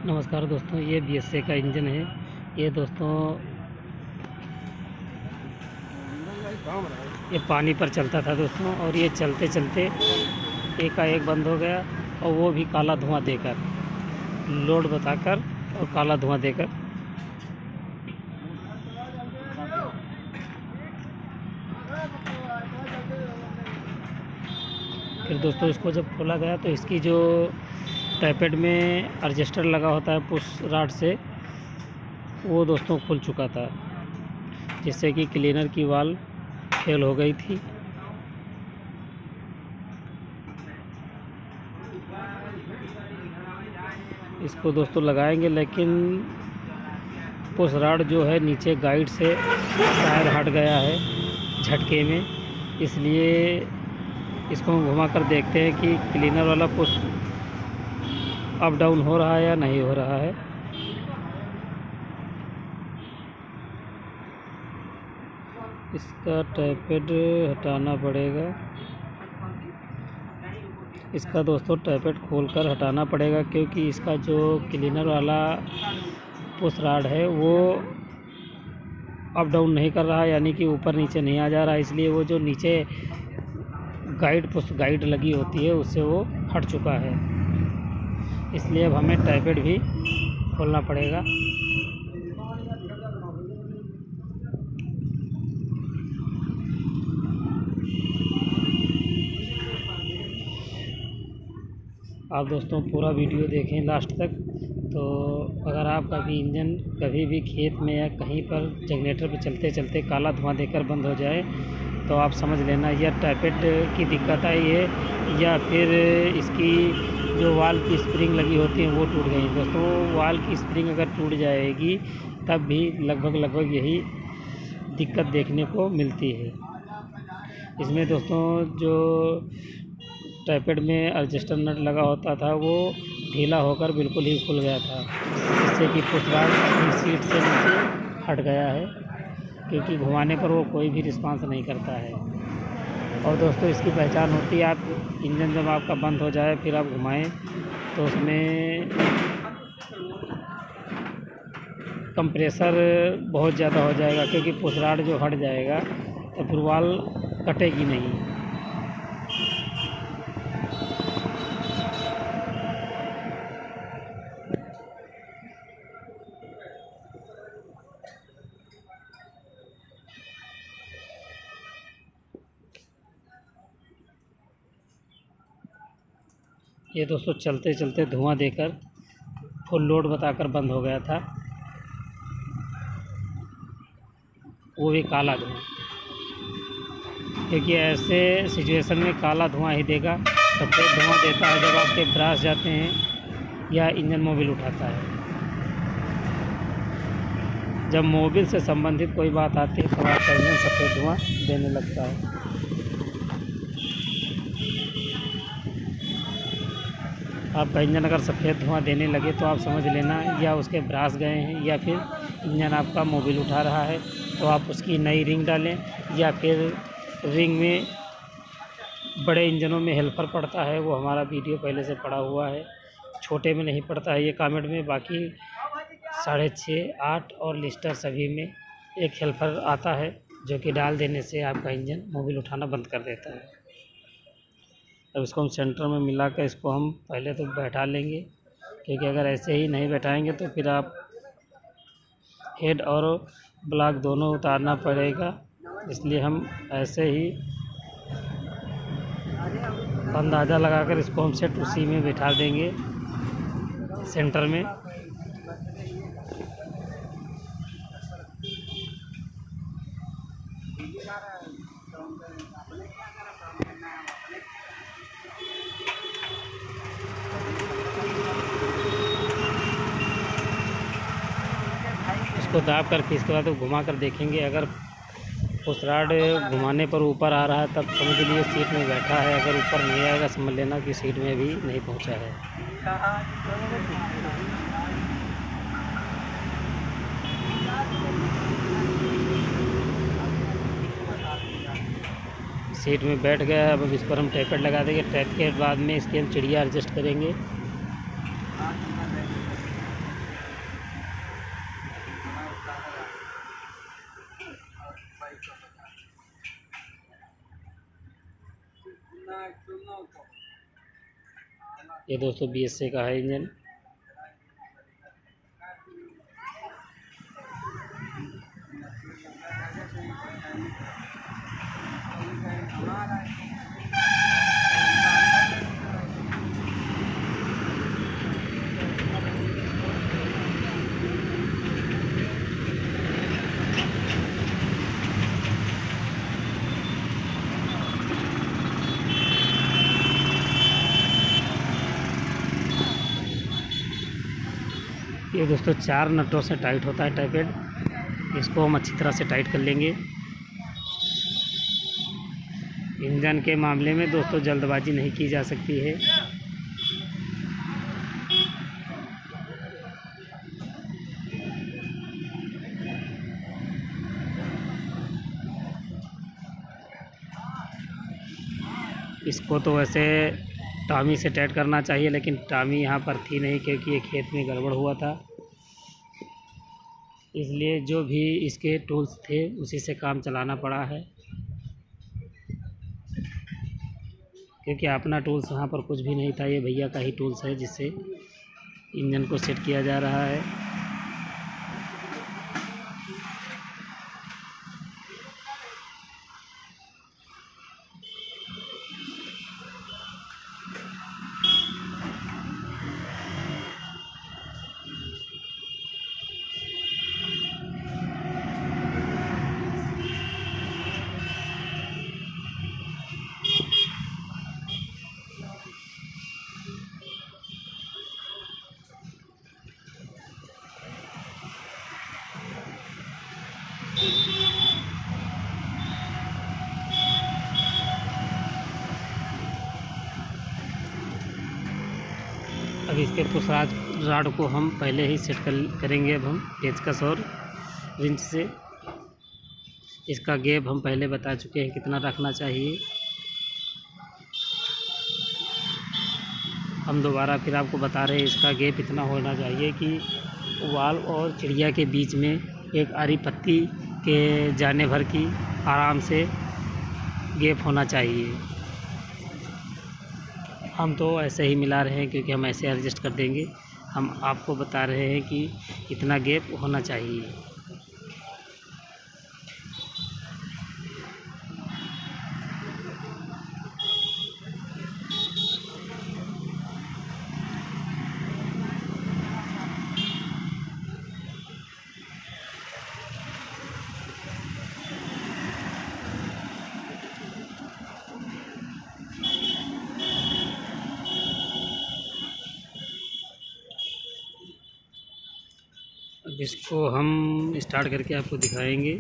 नमस्कार दोस्तों, ये BSA का इंजन है। ये दोस्तों ये पानी पर चलता था दोस्तों, और ये चलते चलते एकाएक बंद हो गया, और वो भी काला धुआं देकर, लोड बताकर और काला धुआं देकर। फिर दोस्तों इसको जब खोला गया तो इसकी जो टाइपैड में एडजस्टर लगा होता है पुश रॉड से, वो दोस्तों खुल चुका था, जिससे कि क्लीनर की वाल्व फेल हो गई थी। इसको दोस्तों लगाएंगे, लेकिन पुश रॉड जो है नीचे गाइड से शायद हट गया है झटके में, इसलिए इसको हम घुमा कर देखते हैं कि क्लीनर वाला पुश अप डाउन हो रहा है या नहीं हो रहा है। इसका टाइपैड हटाना पड़ेगा। इसका दोस्तों टाइपैड खोलकर हटाना पड़ेगा, क्योंकि इसका जो क्लीनर वाला पुश रॉड है वो अप डाउन नहीं कर रहा है, यानी कि ऊपर नीचे नहीं आ जा रहा है। इसलिए वो जो नीचे पुश गाइड लगी होती है उससे वो हट चुका है। इसलिए अब हमें टाइपैड भी खोलना पड़ेगा। आप दोस्तों पूरा वीडियो देखें लास्ट तक। तो अगर आप कभी इंजन कभी भी खेत में या कहीं पर जनरेटर पर चलते चलते काला धुआं देकर बंद हो जाए, तो आप समझ लेना यह टाइपैड की दिक्कत आई है, या फिर इसकी जो वाल्व की स्प्रिंग लगी होती है वो टूट गई है। दोस्तों वाल्व की स्प्रिंग अगर टूट जाएगी तब भी लगभग यही दिक्कत देखने को मिलती है। इसमें दोस्तों जो टाइपैड में एडजस्टर नट लगा होता था वो ढीला होकर बिल्कुल ही खुल गया था, जिससे कि पुश रॉड अपनी सीट से नीचे हट गया है, क्योंकि घुमाने पर वो कोई भी रिस्पांस नहीं करता है। और दोस्तों इसकी पहचान होती है, आप इंजन जब आपका बंद हो जाए फिर आप घुमाएं तो उसमें कंप्रेसर बहुत ज़्यादा हो जाएगा, क्योंकि पुश रॉड जो हट जाएगा तो फिर वाल्व कटेगी नहीं। ये दोस्तों चलते चलते धुआं देकर फुल लोड बताकर बंद हो गया था, वो भी काला धुआं। क्योंकि ऐसे सिचुएशन में काला धुआं ही देगा। सफ़ेद धुआं देता है जब आपके ब्रास जाते हैं या इंजन मोबिल उठाता है। जब मोबिल से संबंधित कोई बात आती है तो आपका इंजन सफ़ेद धुआं देने लगता है। आपका इंजन अगर सफ़ेद धुआं देने लगे तो आप समझ लेना या उसके ब्रास गए हैं, या फिर इंजन आपका मोबिल उठा रहा है, तो आप उसकी नई रिंग डालें। या फिर रिंग में बड़े इंजनों में हेल्पर पड़ता है, वो हमारा वीडियो पहले से पड़ा हुआ है। छोटे में नहीं पड़ता है ये कामेड में, बाकी 6.5, 8 और लिस्टर सभी में एक हेल्पर आता है, जो कि डाल देने से आपका इंजन मोबिल उठाना बंद कर देता है। अब इसको हम सेंटर में मिला कर इसको हम पहले तो बैठा लेंगे, क्योंकि अगर ऐसे ही नहीं बैठाएंगे तो फिर आप हेड और ब्लॉक दोनों उतारना पड़ेगा। इसलिए हम ऐसे ही अंदाज़ा लगाकर इसको हम सेट उसी में बैठा देंगे सेंटर में। इसको दाब कर फिर इसके बाद घुमा कर देखेंगे। अगर पुश रॉड घुमाने पर ऊपर आ रहा है तब समझ लीजिए सीट में बैठा है, अगर ऊपर नहीं आएगा समझ लेना कि सीट में भी नहीं पहुंचा है। सीट में बैठ गया। अब इस पर हम टाइपैड लगा देंगे। टाइप के बाद में इसकी हम चिड़िया एडजस्ट करेंगे। ये दोस्तों BSA का है इंजन। ये दोस्तों 4 नटों से टाइट होता है टाइपेड। इसको हम अच्छी तरह से टाइट कर लेंगे। इंजन के मामले में दोस्तों जल्दबाजी नहीं की जा सकती है। इसको तो वैसे टामी से टाइट करना चाहिए, लेकिन टामी यहाँ पर थी नहीं क्योंकि ये खेत में गड़बड़ हुआ था। इसलिए जो भी इसके टूल्स थे उसी से काम चलाना पड़ा है, क्योंकि अपना टूल्स यहाँ पर कुछ भी नहीं था। ये भैया का ही टूल्स है जिससे इंजन को सेट किया जा रहा है। अब इसके पुशराज रॉड को हम पहले ही सेट करेंगे। अब हम पेचकस और रिंच से। इसका गैप हम पहले बता चुके हैं कितना रखना चाहिए। हम दोबारा फिर आपको बता रहे हैं इसका गैप इतना होना चाहिए कि वाल्व और चिड़िया के बीच में एक आरी पत्ती के जाने भर की आराम से गैप होना चाहिए। हम तो ऐसे ही मिला रहे हैं क्योंकि हम ऐसे एडजस्ट कर देंगे। हम आपको बता रहे हैं कि इतना गैप होना चाहिए। अब इसको हम स्टार्ट करके आपको दिखाएंगे।